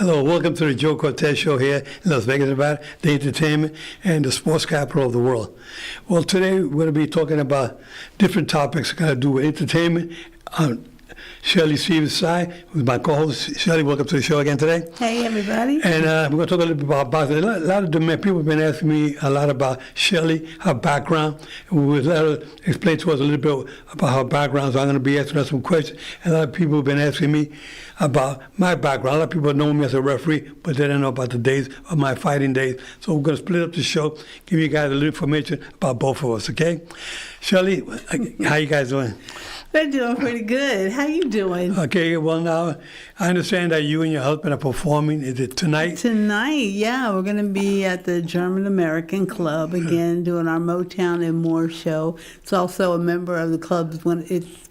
Hello, welcome to the Joe Cortez Show here in Las Vegas, Nevada, the entertainment and the sports capital of the world. Well, today we're going to be talking about different topics got to do with entertainment. Shelly Stevens side with my co-host Shelly. Welcome to the show again today. Hey everybody. And we're going to talk a little bit about boxing. A lot of people have been asking me a lot about Shelly, her background. And we will let her explain to us a little bit about her background. So I'm going to be asking her some questions. And a lot of people have been asking me about my background. A lot of people know me as a referee, but they don't know about the days of my fighting days. So we're going to split up the show, give you guys a little information about both of us, okay? Shelly, how you guys doing? We're doing pretty good. How you doing? Okay, well now, I understand that you and your husband are performing. Is it tonight? Tonight, yeah. We're going to be at the German American Club again, doing our Motown and More show. It's also a member of the club. It's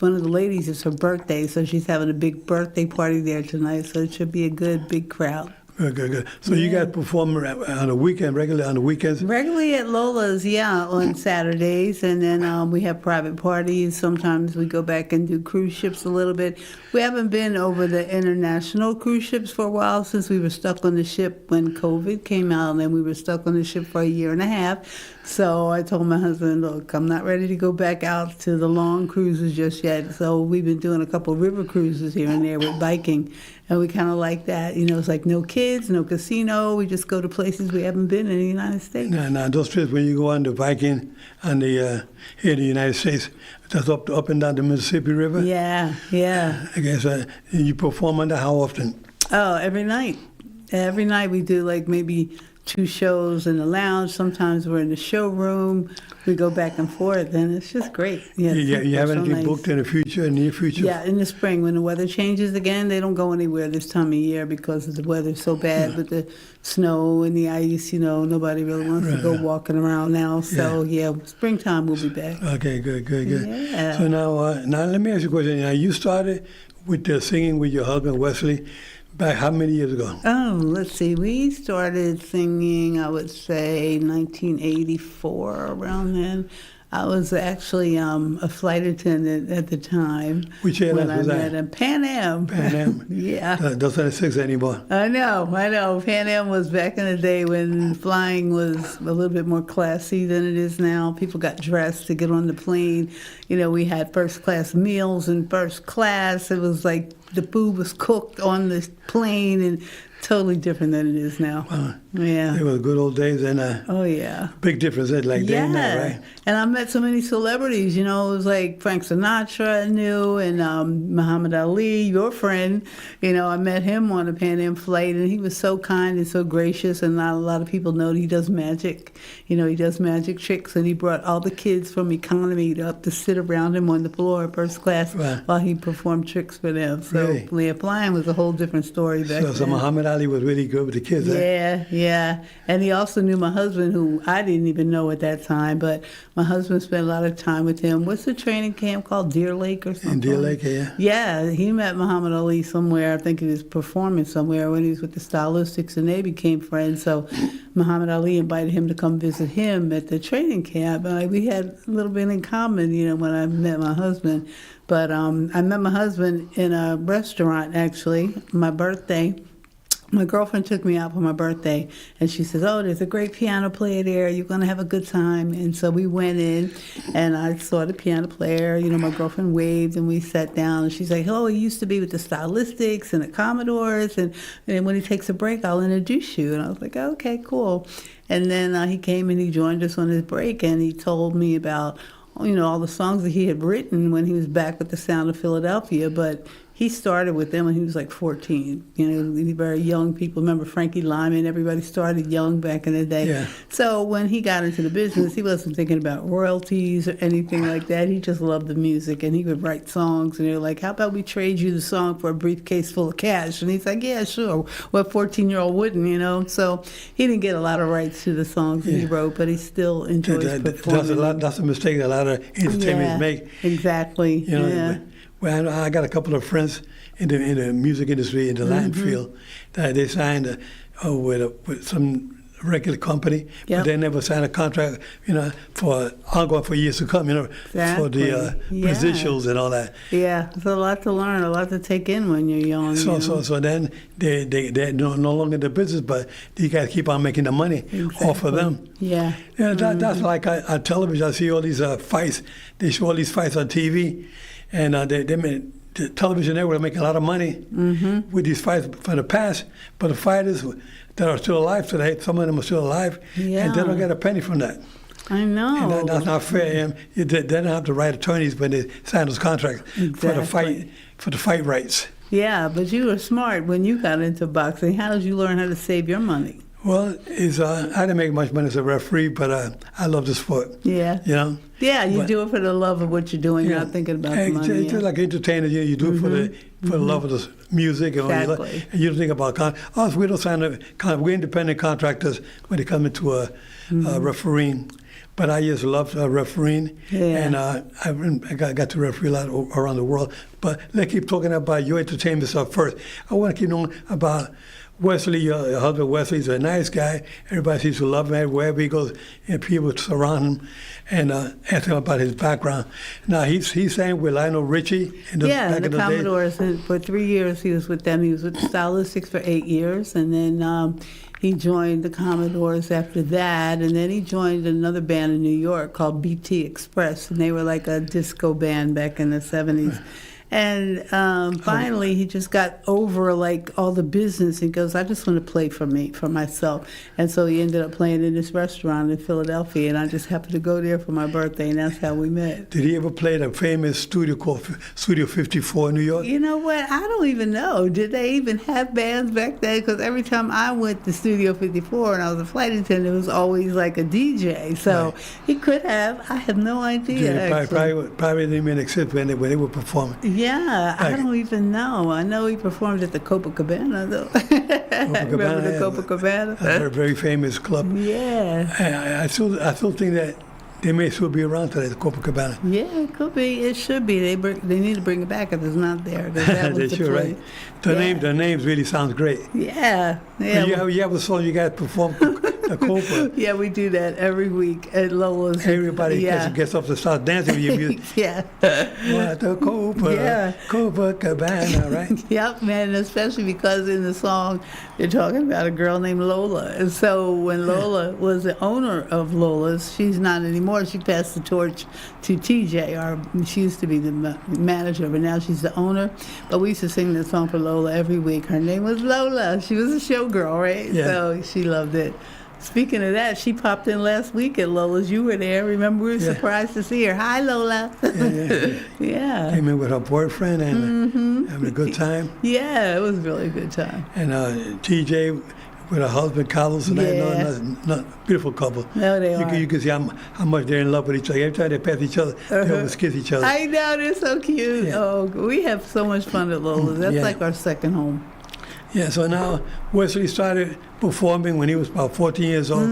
one of the ladies. It's her birthday, so she's having a big birthday party there tonight. So it should be a good, big crowd. Good. So you guys perform on the weekend, regularly on the weekends? Regularly at Lola's, yeah, on Saturdays. And then we have private parties. Sometimes we go back and do cruise ships a little bit. We haven't been over the international cruise ships for a while since we were stuck on the ship when COVID came out. And then we were stuck on the ship for a year and a half. So I told my husband, look, I'm not ready to go back out to the long cruises just yet. So we've been doing a couple of river cruises here and there with biking. And we kind of like that. You know, it's like no kids, no casino. We just go to places we haven't been in the United States. No, those trips when you go on the Viking on the here in the United States, that's up and down the Mississippi River? Yeah. I guess you perform on that how often? Oh, every night. Every night we do like maybe 2 shows in the lounge. Sometimes we're in the showroom. We go back and forth, and it's just great. Yeah, you have anything booked in the future, near future? Yeah, in the spring when the weather changes again. They don't go anywhere this time of year because the weather's so bad with the snow and the ice. You know, nobody really wants to go walking around now. So springtime we'll be back. Okay, good. Yeah. So now let me ask you a question. Now you started with the singing with your husband Wesley. Back how many years ago? Oh, let's see. We started singing, I would say, 1984, around then. I was actually a flight attendant at the time. Which airline was that? Pan Am. Pan Am? Yeah. Those aren't six anymore. I know. Pan Am was back in the day when flying was a little bit more classy than it is now. People got dressed to get on the plane. You know, we had first class meals in first class. It was like the food was cooked on the plane and totally different than it is now. Yeah. It was good old days and oh yeah. Big difference like day and night, right? And I met so many celebrities, you know, it was like Frank Sinatra I knew and Muhammad Ali, your friend, you know, I met him on a Pan Am flight and he was so kind and so gracious and not a lot of people know that he does magic. You know, he does magic tricks and he brought all the kids from economy up to sit around him on the floor first class while he performed tricks for them. So really? Flying was a whole different story back then. So Muhammad Ali was really good with the kids, Yeah. And he also knew my husband, who I didn't even know at that time, but my husband spent a lot of time with him. What's the training camp called? Deer Lake or something? In Deer Lake, yeah. Yeah, he met Muhammad Ali somewhere. I think he was performing somewhere when he was with the Stylistics, and they became friends. So Muhammad Ali invited him to come visit him at the training camp. And we had a little bit in common, you know, when I met my husband. But I met my husband in a restaurant, actually, my birthday. My girlfriend took me out for my birthday, and she says, oh, there's a great piano player there. You're going to have a good time. And so we went in, and I saw the piano player. You know, my girlfriend waved, and we sat down. And she's like, oh, he used to be with the Stylistics and the Commodores, and when he takes a break, I'll introduce you. And I was like, okay, cool. And then he came and he joined us on his break, and he told me about, you know, all the songs that he had written when he was back with the Sound of Philadelphia, but he started with them when he was like 14. You know, very young people. Remember Frankie Lyman? Everybody started young back in the day. Yeah. So when he got into the business, he wasn't thinking about royalties or anything like that. He just loved the music, and he would write songs. And they were like, how about we trade you the song for a briefcase full of cash? And he's like, yeah, sure. What 14-year-old wouldn't, you know? So he didn't get a lot of rights to the songs that he wrote, but he still enjoys performing. That's a mistake that a lot of entertainers make. Exactly. You know, well, I got a couple of friends in the music industry, in the Latin field, that they signed with some record company, Yep. but they never signed a contract, for ongoing for years to come, for the Exactly. residuals and all that. Yeah, it's a lot to learn, a lot to take in when you're young. So then they're no longer in the business, but you got to keep on making the money off of them. Yeah. That's like on television. I see all these fights. They show all these fights on TV, and the television network are making a lot of money with these fights from the past. But the fighters that are still alive today, some of them are still alive, and they don't get a penny from that. I know. And that's not fair. And they don't have the right attorneys when they sign those contracts for the fight rights. Yeah, but you were smart when you got into boxing. How did you learn how to save your money? Well, I didn't make much money as a referee, but I love the sport. Yeah. Yeah, you do it for the love of what you're doing. You're not thinking about the money. It's just like entertainers. You do it for the love of the music. Exactly. And you don't think about we don't sign we're independent contractors when it comes to refereeing. But I just love refereeing, and I got to referee a lot around the world. But let's keep talking about your entertainment stuff first. I want to keep knowing about Wesley. Your husband Wesley's a nice guy. Everybody seems to love him wherever he goes, and people surround him and ask him about his background. Now he sang with Lionel Richie back in the Commodores. And for 3 years he was with them. He was with the Stylistics for 8 years, and then he joined the Commodores after that, and then he joined another band in New York called BT Express, and they were like a disco band back in the 70s. And finally, he just got over like all the business. He goes, I just want to play for myself. And so he ended up playing in this restaurant in Philadelphia, and I just happened to go there for my birthday, and that's how we met. Did he ever play at a famous studio called Studio 54 in New York? You know what? I don't even know. Did they even have bands back then? Because every time I went to Studio 54 and I was a flight attendant, it was always like a DJ. So he could have. I have no idea. Yeah, probably didn't even exist when they were performing. Yeah, I don't even know. I know he performed at the Copacabana, though. Remember the Copacabana? A very famous club. Yeah. I still think that they may still be around today, the Copacabana. Yeah, it could be. It should be. They need to bring it back if it's not there. They should, right? The names really sounds great. Yeah. You have a song you got to perform, the Copa. Yeah, we do that every week at Lola's. Everybody gets up to start dancing with your music. Yeah. What the Copacabana, right? Yep, man, especially because in the song they're talking about a girl named Lola. And so when Lola was the owner of Lola's, she's not anymore. She passed the torch to TJ. She used to be the manager, but now she's the owner. But we used to sing this song for Lola every week. Her name was Lola. She was a showgirl, right? Yeah. So she loved it. Speaking of that, she popped in last week at Lola's. You were there. Remember, we were surprised to see her. Hi, Lola. Yeah. Came in with her boyfriend and having a good time. Yeah, it was really a good time. And TJ with her husband, Carlos, and not beautiful couple. No, they are. You can see how much they're in love with each other. Every time they pass each other, they always kiss each other. I know, they're so cute. Yeah. Oh, we have so much fun at Lola's. That's like our second home. Yeah, so now Wesley started performing when he was about 14 years old,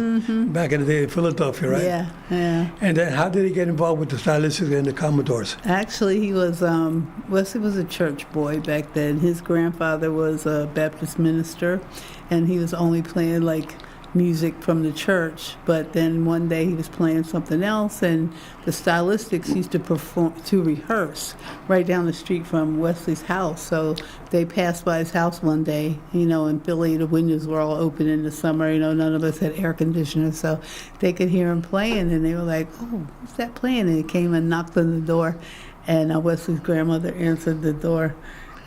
back in the day in Philadelphia, right? Yeah. And then how did he get involved with the Stylistics and the Commodores? Actually, he was, Wesley was a church boy back then. His grandfather was a Baptist minister, and he was only playing like music from the church, but then one day he was playing something else, and the Stylistics used to rehearse right down the street from Wesley's house. So they passed by his house one day, in Philly, the windows were all open in the summer, none of us had air conditioners, so they could hear him playing, and they were like, oh, what's that playing? And he came and knocked on the door, and Wesley's grandmother answered the door.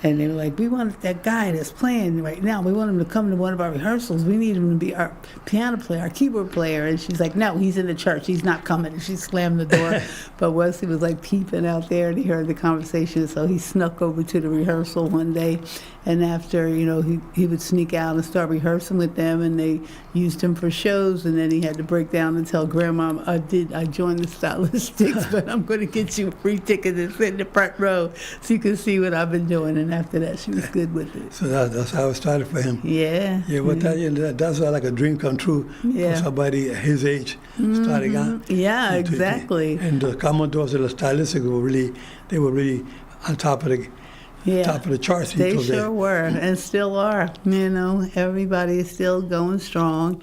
And they were like, we want that guy that's playing right now. We want him to come to one of our rehearsals. We need him to be our piano player, our keyboard player. And she's like, no, he's in the church. He's not coming. And she slammed the door. But Wesley was like peeping out there, and he heard the conversation. So he snuck over to the rehearsal one day. And after, he would sneak out and start rehearsing with them. And they used him for shows. And then he had to break down and tell Grandma, I joined the Stylistics, but I'm going to get you a free ticket and sit in the front row so you can see what I've been doing. And after that, she was good with it. So that's how it started for him. Yeah. Yeah, well, that's like a dream come true for somebody his age starting out. Yeah, exactly. And the Commodores and the Stylistics were really on top of the charts. They sure were, and still are. Everybody is still going strong.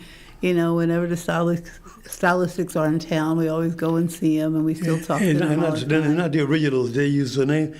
whenever the stylistics are in town, we always go and see them, and we still talk to them all the time. Not the originals. They use the name.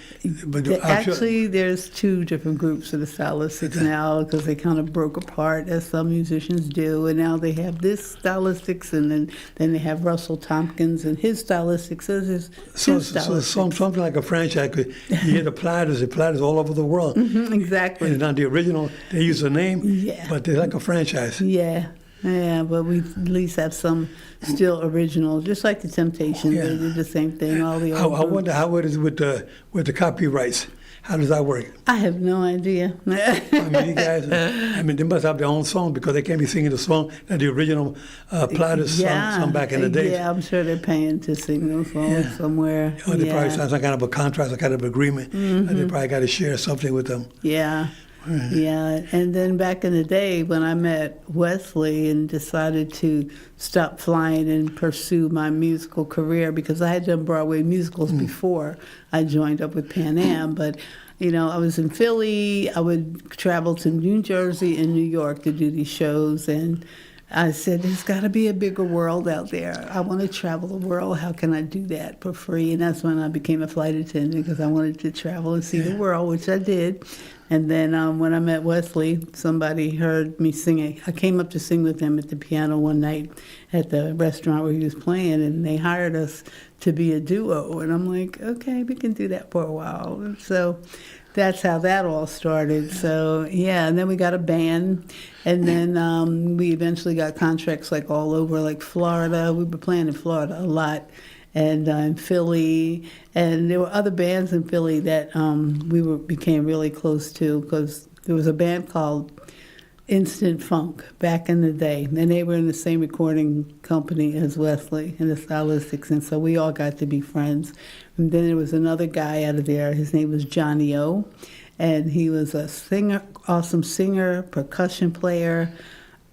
But Actually, there's two different groups of the stylistics now because they kind of broke apart, as some musicians do. And now they have this stylistics, and then they have Russell Tompkins and his stylistics. So there's two stylistics. So something like a franchise. You hear the Platters all over the world. Exactly. And not the original. They use the name, but they're like a franchise. Yeah. Yeah, but we at least have some still original, just like the Temptations. They did the same thing. All the old I wonder how it is with the copyrights. How does that work? I have no idea. I mean, you guys, they must have their own song because they can't be singing the song that the original Platters sung back in the day. Yeah, I'm sure they're paying to sing those songs somewhere. Or they probably signed some kind of a contract, some kind of agreement, and they probably got to share something with them. Yeah. Yeah, and then back in the day when I met Wesley and decided to stop flying and pursue my musical career, because I had done Broadway musicals before I joined up with Pan Am, but I was in Philly. I would travel to New Jersey and New York to do these shows, and I said, there's got to be a bigger world out there. I want to travel the world. How can I do that for free? And that's when I became a flight attendant, because I wanted to travel and see the world, which I did. And then when I met Wesley, somebody heard me singing. I came up to sing with him at the piano one night at the restaurant where he was playing, and they hired us to be a duo. And I'm like, okay, we can do that for a while. And so that's how that all started. So, and then we got a band. And then we eventually got contracts like all over, like Florida. We were playing in Florida a lot. And in Philly, and there were other bands in Philly that became really close to, because there was a band called Instant Funk back in the day, and they were in the same recording company as Wesley and the Stylistics, and so we all got to be friends. And then there was another guy out of there. His name was Johnny O, and he was a awesome singer, percussion player,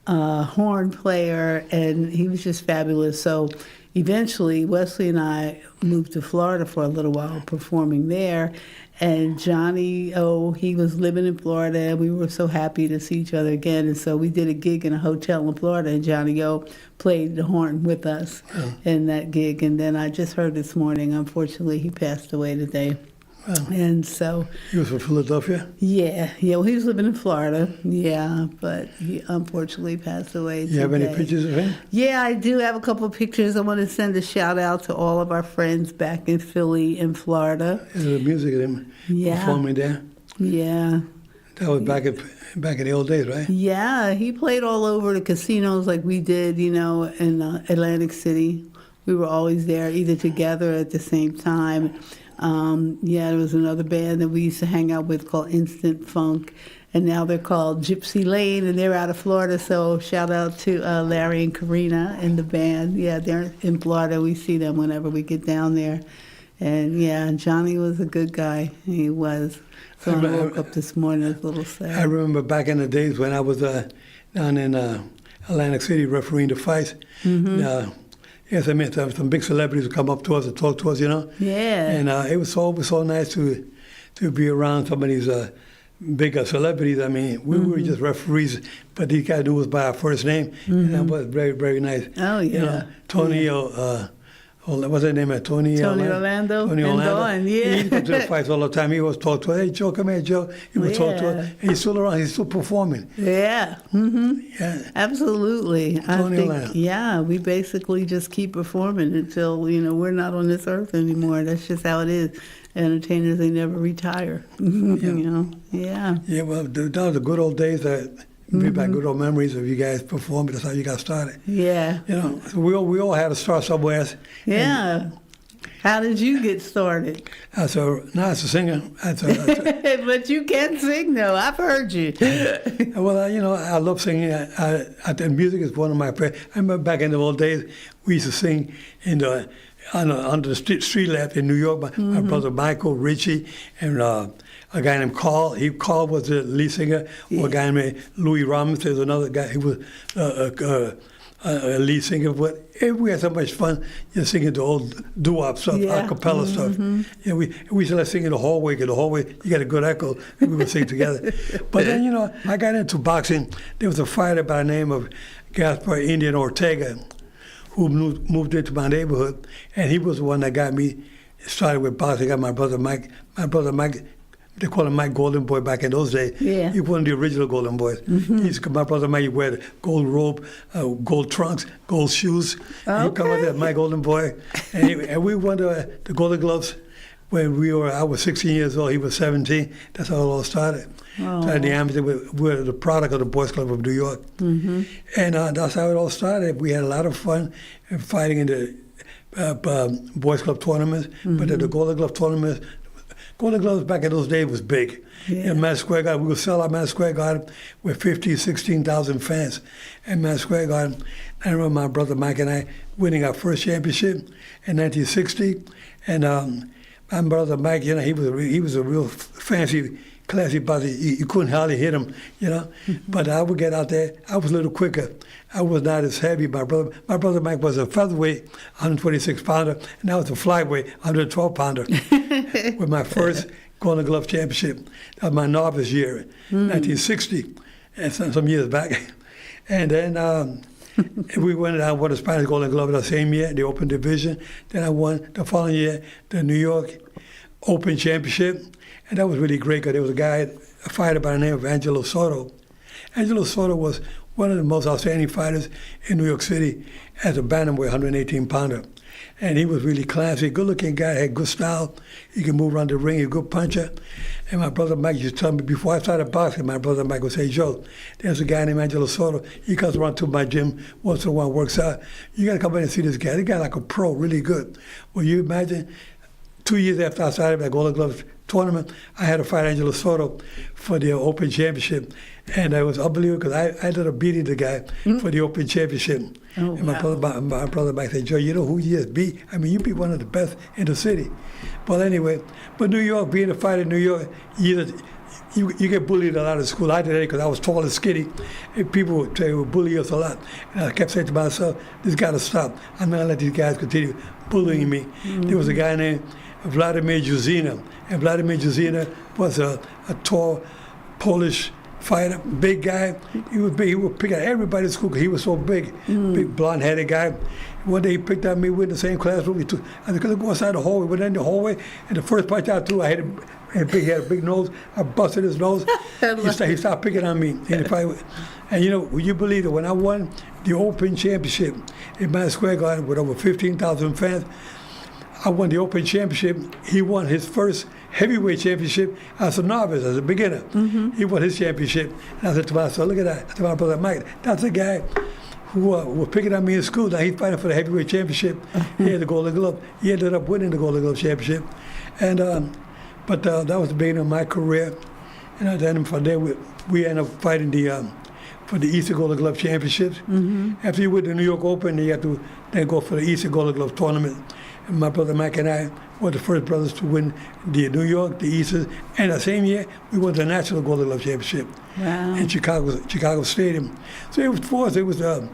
horn player, and he was just fabulous. So eventually, Wesley and I moved to Florida for a little while, performing there. And Johnny O, he was living in Florida, and we were so happy to see each other again. And so we did a gig in a hotel in Florida, and Johnny O played the horn with us in that gig. And then I just heard this morning, unfortunately, he passed away today. Wow. And so he was from Philadelphia? Yeah. Well, he was living in Florida. Yeah, but he unfortunately passed away today. You have any pictures of him? Yeah, I do have a couple of pictures. I want to send a shout out to all of our friends back in Philly and Florida. There's the music of him performing there. Yeah. That was back in the old days, right? Yeah, he played all over the casinos like we did, in Atlantic City. We were always there, either together or at the same time. There was another band that we used to hang out with called Instant Funk, and now they're called Gypsy Lane, and they're out of Florida, so shout out to Larry and Karina in the band. Yeah, they're in Florida. We see them whenever we get down there. And, Johnny was a good guy. He was. So I woke up this morning, I was a little sad. I remember back in the days when I was down in Atlantic City refereeing the fights. Yes, I mean, some big celebrities would come up to us and talk to us, Yeah. And it was so nice to be around some of these big celebrities. I mean, we were just referees, but these guys knew us by our first name, and that was very, very nice. Oh, yeah. Tony, what's his name? Tony Orlando. Tony Orlando. Dawn, yeah. He come to the fights all the time. He always talk to us. Hey, Joe, come here, Joe. He would talk to us. And he's still around. He's still performing. Yeah. Yeah. Absolutely. Tony Orlando. Yeah, we basically just keep performing until, we're not on this earth anymore. That's just how it is. Entertainers, they never retire. Yeah. Yeah, well, that was the good old days that... Bring back good old memories of you guys performing. That's how you got started. Yeah. So we all had to start somewhere. Yeah. How did you get started? As a singer. But you can sing, though. I've heard you. Well, I love singing. And music is one of my favorites. I remember back in the old days, we used to sing under the street lamp in New York. My brother Michael, Richie, and a guy named Carl. Carl was the lead singer. Or a guy named Louis Ramos. There's another guy. He was lead singer, but we had so much fun just singing the old doo-wop stuff, Yeah. a cappella stuff. Yeah, we used to like sing in the hallway, because the hallway, you got a good echo, and we would sing together. But then, I got into boxing. There was a fighter by the name of Gaspar Indian Ortega who moved into my neighborhood, and he was the one that got me started with boxing. I got my brother Mike. My brother Mike, they call him Mike Golden Boy back in those days. Yeah. He was one of the original Golden Boys. My brother Mike, he wear the gold robe, gold trunks, gold shoes. And he come out there, my Golden Boy. And we won the Golden Gloves when I was 16 years old. He was 17. That's how it all started. Oh. Started the amateur. We were the product of the Boys Club of New York. And that's how it all started. We had a lot of fun fighting in the Boys Club tournaments. But at the Golden Glove tournaments, Golden Gloves back in those days was big. Yeah. In Madison Square Garden, we would sell out Madison Square Garden with 15, 16,000 fans in Madison Square Garden. I remember my brother Mike and I winning our first championship in 1960. And my brother Mike, he was a real fancy, classy boxer. You couldn't hardly hit him, But I would get out there. I was a little quicker. I was not as heavy. My brother Mike was a featherweight, 126-pounder, and I was a flyweight, 112-pounder. With my first Golden Glove championship. That was my novice year, 1960, and some years back. And then we won the Spanish Golden Glove the same year, the Open Division. Then I won the following year the New York Open Championship. And that was really great because there was a fighter by the name of Angelo Soto. Angelo Soto was one of the most outstanding fighters in New York City as a bantamweight, 118-pounder. And he was really classy, good-looking guy, had good style. He could move around the ring, he was a good puncher. And my brother Mike used to tell me, before I started boxing, my brother Mike would say, Joe, there's a guy named Angelo Soto. He comes around to my gym once in a while, works out. You got to come in and see this guy. This guy like a pro, really good. Well, you imagine, 2 years after I started that Golden Glove tournament, I had to fight Angelo Soto for the Open Championship. And it was unbelievable because I ended up beating the guy for the Open Championship. Oh, and my brother Mike said, Joe, you know who you just beat? I mean, you beat one of the best in the city. Well, anyway, but New York, being a fighter in New York, you get bullied a lot in school. I did it because I was tall and skinny. And people would bully us a lot. And I kept saying to myself, this got to stop. I'm not going to let these guys continue bullying me. There was a guy named Vladimir Juzina. And Vladimir Juzina was a tall Polish fighter, big guy. He was big. He would pick at everybody at school because he was so big, big blonde-headed guy. One day he picked on me. We were in the same classroom. I was going to go outside the hallway. We went in the hallway, and the first punch I threw, he had a big nose. I busted his nose. He started picking on me. And would you believe it? When I won the Open Championship in Madison Square Garden with over 15,000 fans, I won the Open Championship. He won his first heavyweight championship as a novice, as a beginner. He won his championship. And I said to myself, look at that. I said to my brother Mike, that's a guy who was picking on me in school. Now he's fighting for the heavyweight championship. He had the Golden Glove. He ended up winning the Golden Glove championship. And but that was the beginning of my career. And then from there, we ended up fighting for the Eastern Golden Glove Championships. After you win the New York Open, you have to then go for the Eastern Golden Glove Tournament. And my brother Mike and I were the first brothers to win the New York, the Eastern, and the same year we won the National Golden Glove Championship in Chicago Stadium. So it was for us, it was a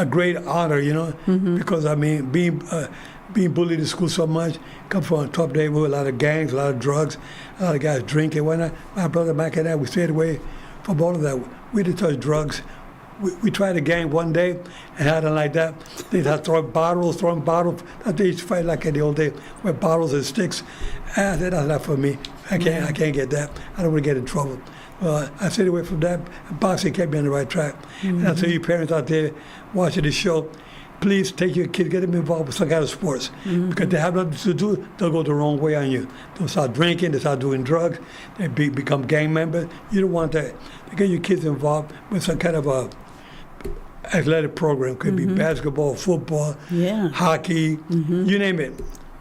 great honor, because I mean, being bullied in school so much, come from a tough neighborhood, a lot of gangs, a lot of drugs, a lot of guys drinking. Whatnot. My brother Mike and I, we stayed away from all of that. We didn't touch drugs. We tried a gang one day and had it like that. They started throwing bottles. They used to fight like in the old days with bottles and sticks. I said, that's not for me. I can't get that. I don't want to get in trouble. I stayed away from that. Boxing kept me on the right track. And I tell you parents out there watching this show, please take your kids, get them involved with some kind of sports. Because they have nothing to do, they'll go the wrong way on you. They'll start drinking, they start doing drugs, they become gang members. You don't want that. To get your kids involved with some kind of a athletic program. Could be basketball, football, hockey, you name it.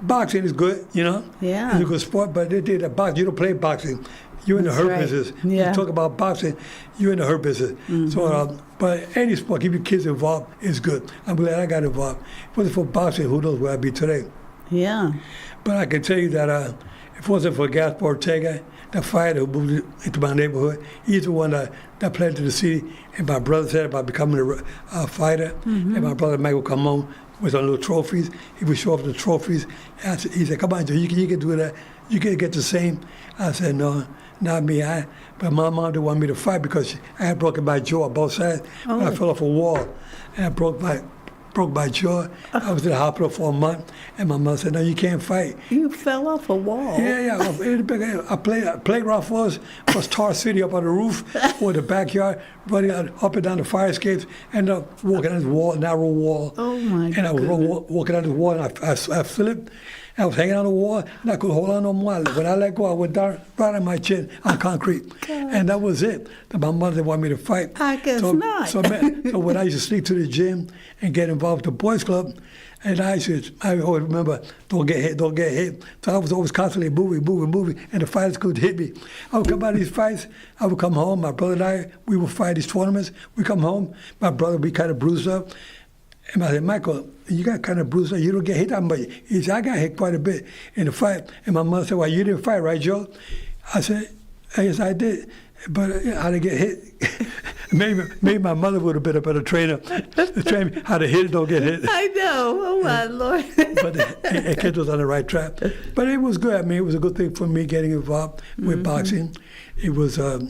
Boxing is good, Yeah. It's a good sport, but they did a boxing. You don't play boxing. You're in the hurt business. Yeah. You talk about boxing, you're in the hurt business. So, but any sport, keep your kids involved is good. I'm glad I got involved. If it wasn't for boxing, who knows where I'd be today. Yeah. But I can tell you that if it wasn't for Gaspar Ortega, the fighter who moved into my neighborhood, he's the one that planted the seed. And my brother said about becoming a fighter. And my brother Mike would come home with some little trophies. He would show off the trophies. And he said, come on, Joe, you can do that. You can get the same. I said, no, not me. But my mom didn't want me to fight because I had broken my jaw on both sides. Oh. I fell off a wall and I broke my jaw. I was in the hospital for a month, and my mother said, no, you can't fight. You fell off a wall. Yeah. I playground for us was Tar City up on the roof or the backyard, running up and down the fire escapes, ended up walking on this wall, narrow wall. Oh, my And I was walking on the wall, and I slipped. I was hanging on the wall, and I couldn't hold on no more. When I let go, I went down right on my chin on concrete. God. And that was it. My mother didn't want me to fight. I guess not. So when I used to sneak to the gym and get involved with the boys club, and I always remember, don't get hit. So I was always constantly moving, and the fighters couldn't hit me. I would come out of these fights, I would come home, my brother and I, we would fight these tournaments. We come home, my brother would be kind of bruised up. And I said, Michael, you got kind of bruised up. You don't get hit that much. He said, I got hit quite a bit in the fight. And my mother said, well, you didn't fight, right, Joe? I said, yes, I did. But I didn't get hit. maybe my mother would have been a better trainer to train me how to hit and don't get hit. I know. Oh, my Lord. But it kept us on the right track. But it was good. I mean, it was a good thing for me getting involved with boxing. It was a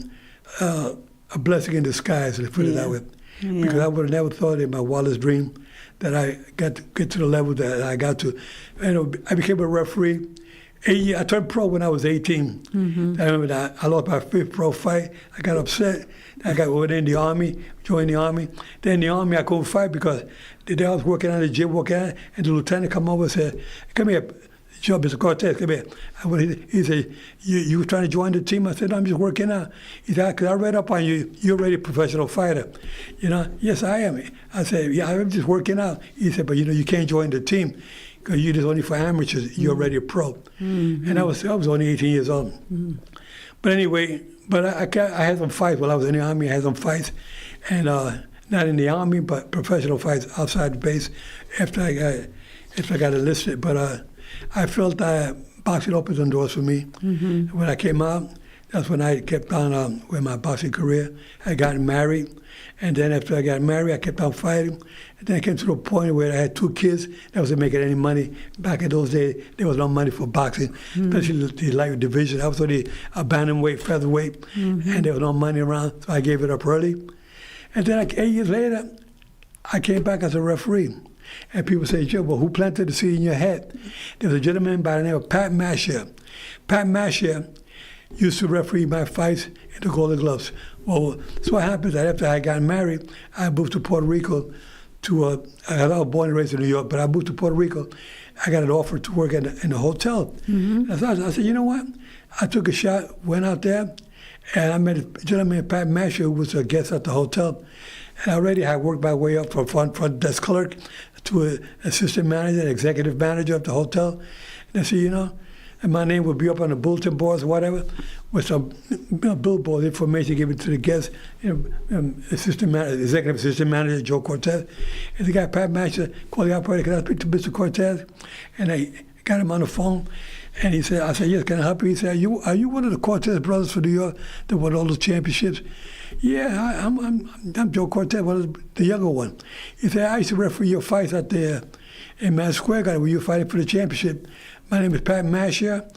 blessing in disguise, let's put it that way. Yeah. Because I would have never thought in my wildest dream that I got to get to the level that I got to. I became a referee. I turned pro when I was 18. I remember that I lost my 5th pro fight. I got upset. I got within the Army, joined the Army. Then in the Army, I couldn't fight because the day I was working at the gym, and the lieutenant come over and said, come here, Joe, Mr. Cortez, come here. He said, you trying to join the team? I said, I'm just working out. He said, because I read up on you. You're already a professional fighter. Yes, I am. I said, yeah, I'm just working out. He said, but you can't join the team because you're just only for amateurs. You're already a pro. And I was only 18 years old. But anyway, I had some fights while I was in the Army. I had some fights, and not in the Army, but professional fights outside the base after I got enlisted. But I felt that boxing opened some doors for me. When I came out, that's when I kept on with my boxing career. I got married, and then after I got married, I kept on fighting. And then I came to the point where I had 2 kids that wasn't making any money. Back in those days, there was no money for boxing, especially the light division. I was on the bantamweight, featherweight, and there was no money around, so I gave it up early. And then 8 years later, I came back as a referee. And people say, Joe, well, who planted the seed in your head? There was a gentleman by the name of Pat Masher. Pat Masher used to referee my fights in the Golden Gloves. Well, so what happens that after I got married, I moved to Puerto Rico I was born and raised in New York, but I moved to Puerto Rico. I got an offer to work in a hotel. I said, you know what? I took a shot, went out there, and I met a gentleman, Pat Masher, who was a guest at the hotel. And already I worked my way up from front desk clerk to an assistant manager, an executive manager of the hotel. And I said, and my name would be up on the bulletin boards or whatever, with some billboard information given to the guests. Executive assistant manager Joe Cortez, and the guy Pat Masher called the operator. Can I speak to Mr. Cortez? And I got him on the phone, and he said, I said, yes, can I help you? He said, are you one of the Cortez brothers for New York that won all those championships? Yeah, I'm Joe Cortez, the younger one. He said, I used to referee your fights out there in Madison Square Garden when you were fighting for the championship. My name is Pat Masher,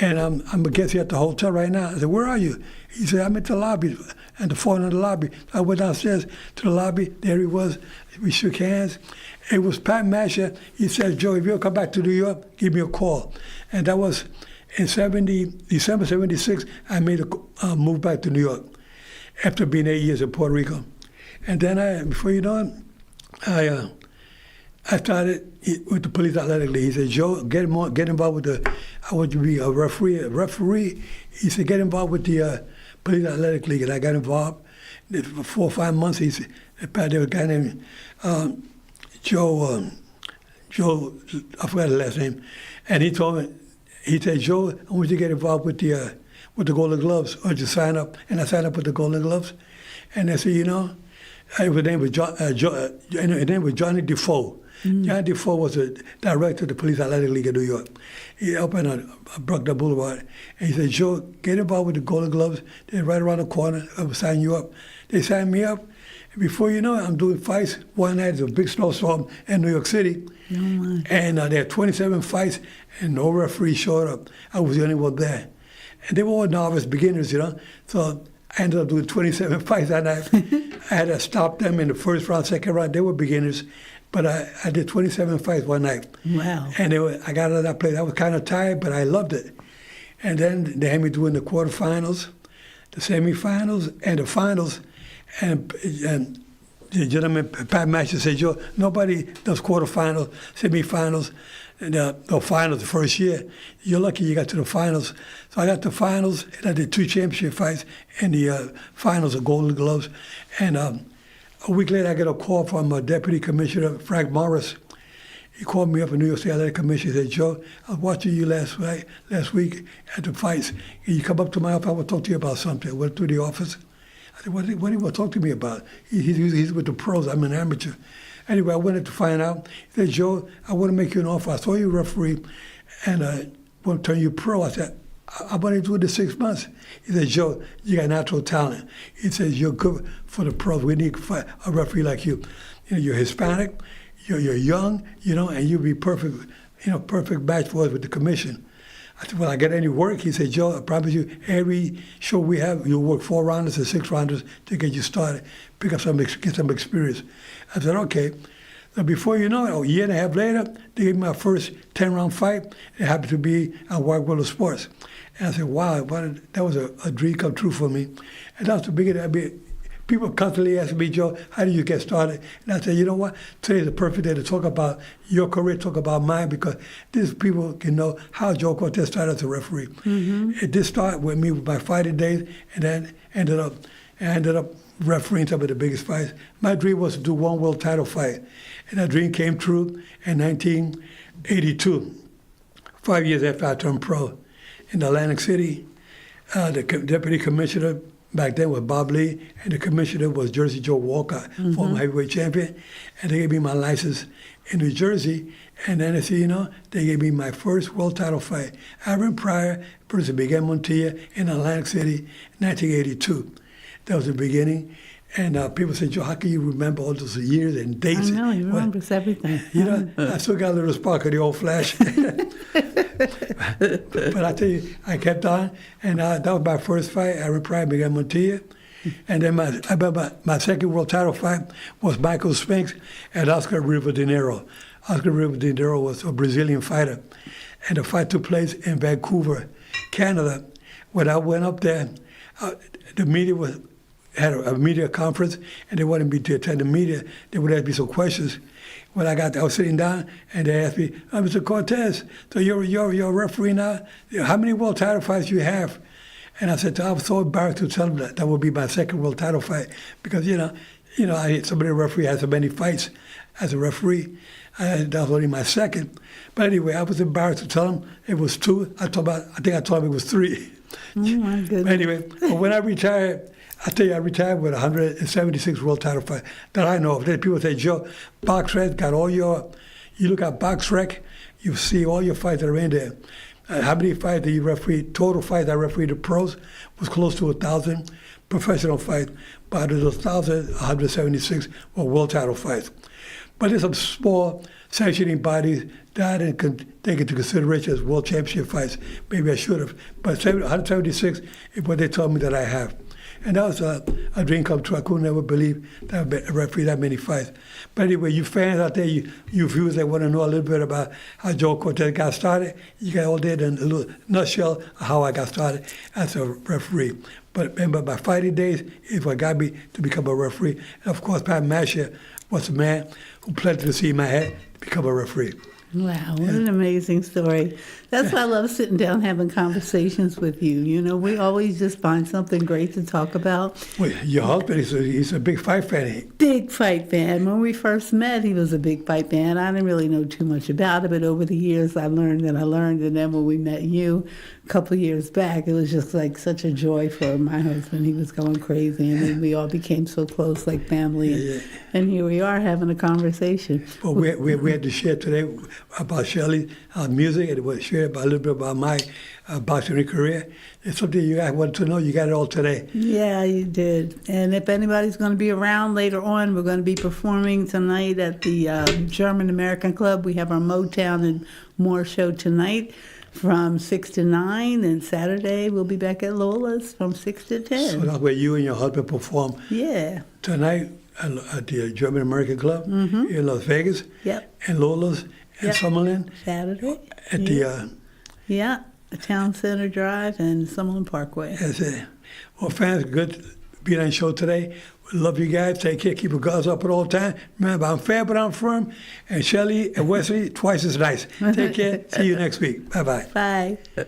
and I'm a guest here at the hotel right now. I said, where are you? He said, I'm at the lobby, and the phone in the lobby. I went downstairs to the lobby. There he was. We shook hands. It was Pat Masher. He said, Joe, if you ever come back to New York, give me a call. And that was in December 76, I made a move back to New York after being 8 years in Puerto Rico. And then before you know it, I started with the Police Athletic League. He said, Joe, get involved with I want you to be a referee. He said, get involved with the Police Athletic League. And I got involved. For 4 or 5 months, he said, there was a guy named Joe, I forgot the last name. And he told me, he said, Joe, I want you to get involved with the Golden Gloves, or just sign up. And I signed up with the Golden Gloves. And I said, his name was Johnny Defoe. John Defoe was the director of the Police Athletic League of New York. He opened on Bruckner Boulevard, and he said, Joe, get involved with the Golden Gloves. They're right around the corner. I will sign you up. They signed me up. And before you know it, I'm doing fights. One night, there's a big snowstorm in New York City. Oh, my. And there had 27 fights, and no referee showed up. I was the only one there. And they were all novice beginners, So I ended up doing 27 fights that night. I had to stop them in the first round, second round. They were beginners. But I did 27 fights one night. Wow. And I got out of that place. I was kind of tired, but I loved it. And then they had me doing the quarterfinals, the semifinals, and the finals. And the gentleman, Pat Matcher, said, Joe, nobody does quarterfinals, semifinals, and the finals the first year. You're lucky you got to the finals. So I got to the finals, and I did 2 championship fights in the finals of Golden Gloves. And a week later, I get a call from Deputy Commissioner Frank Morris. He called me up in New York State Athletic Commission. He said, Joe, I was watching you last week at the fights. Can you come up to my office? I want to talk to you about something. I went to the office. I said, what do you want to talk to me about? He's with the pros. I'm an amateur. Anyway, I went in to find out. He said, Joe, I want to make you an offer. I saw you referee, and I want to turn you pro. I said, I want to do it in 6 months. He said, Joe, you got natural talent. He says, you're good for the pros. We need a referee like you. You're Hispanic, you're young, and you'll be perfect, perfect match for us with the commission. I said, well, I get any work? He said, Joe, I promise you, every show we have, you'll work 4 rounders and 6 rounders to get you started, get some experience. I said, okay. So before you know it, a year and a half later, they gave me my first 10-round fight. It happened to be at White World of Sports. And I said, wow, that was a dream come true for me. And that's the beginning. People constantly ask me, Joe, how do you get started? And I said, you know what? Today is the perfect day to talk about your career, talk about mine, because these people can know how Joe Cortez started as a referee. Mm-hmm. It did start with me with my fighting days, and then I ended up refereeing some of the biggest fights. My dream was to do one world title fight, and that dream came true in 1982, 5 years after I turned pro. In Atlantic City, the deputy commissioner back then was Bob Lee, and the commissioner was Jersey Joe Walker, former heavyweight champion. And they gave me my license in New Jersey. And then they gave me my first world title fight. Aaron Pryor versus Miguel Montilla in Atlantic City, 1982. That was the beginning. And people say, Joe, how can you remember all those years and dates? I know, he remembers everything. I still got a little spark of the old flash. But I tell you, I kept on, and that was my first fight. Aaron Pryor, Miguel Montilla. And then my second world title fight was Michael Spinks and Oscar Riva De Niro. Oscar Riva De Niro was a Brazilian fighter. And the fight took place in Vancouver, Canada. When I went up there, the media had a media conference, and they wanted me to attend the media. They would ask me some questions. When I was sitting down, and they asked me, Mr. Cortez, so you're a referee now? How many world title fights do you have? And I said, I was so embarrassed to tell them that would be my second world title fight, because, somebody referee had so many fights as a referee. That was only my second. But anyway, I was embarrassed to tell them it was 2. I think I told them it was 3. Oh, my goodness. Anyway, but when I retired, I tell you, I retired with 176 world title fights that I know of. Then people say, Joe, BoxRec got all you look at BoxRec, you see all your fights that are in there. How many fights did you referee? Total fights I refereed the pros was close to 1,000 professional fights. But out of those 1,000, 176 were world title fights. But there's some small sanctioning bodies that I didn't take into consideration as world championship fights. Maybe I should have. But 176 is what they told me that I have. And that was a dream come true. I could never believe that I refereed that many fights. But anyway, you fans out there, you viewers that want to know a little bit about how Joe Cortez got started, you got all that in a little nutshell of how I got started as a referee. But remember, my fighting days is what got me to become a referee. And of course, Pat Matcher was the man who planted the seed in my head to become a referee. Wow, what an amazing story. That's why I love sitting down having conversations with you. You know, we always just find something great to talk about. Well, your husband, he's a big fight fan. Big fight fan. When we first met, he was a big fight fan. I didn't really know too much about it, but over the years I learned and I learned. And then when we met you a couple of years back, it was just like such a joy for my husband. He was going crazy, and then we all became so close, like family. Yeah. And here we are having a conversation. Well, we had to share today about Shelly, music, and we'll share about, a little bit about my boxing career. It's something you guys wanted to know. You got it all today. Yeah, you did. And if anybody's going to be around later on, we're going to be performing tonight at the German American Club. We have our Motown and More show tonight from 6 to 9, and Saturday we'll be back at Lola's from 6 to 10. So that's where you and your husband perform Yeah. tonight at the German American Club in Las Vegas. Yep. And Lola's and Yep. Summerlin Saturday. at the... Yeah, the Town Center Drive and Summerlin Parkway. That's it. Well, fans, good to be on the show today. We love you guys. Take care. Keep your guards up at all times. Remember, I'm fair, but I'm firm. And Shelly and Wesley, twice as nice. Take care. See you next week. Bye-bye. Bye.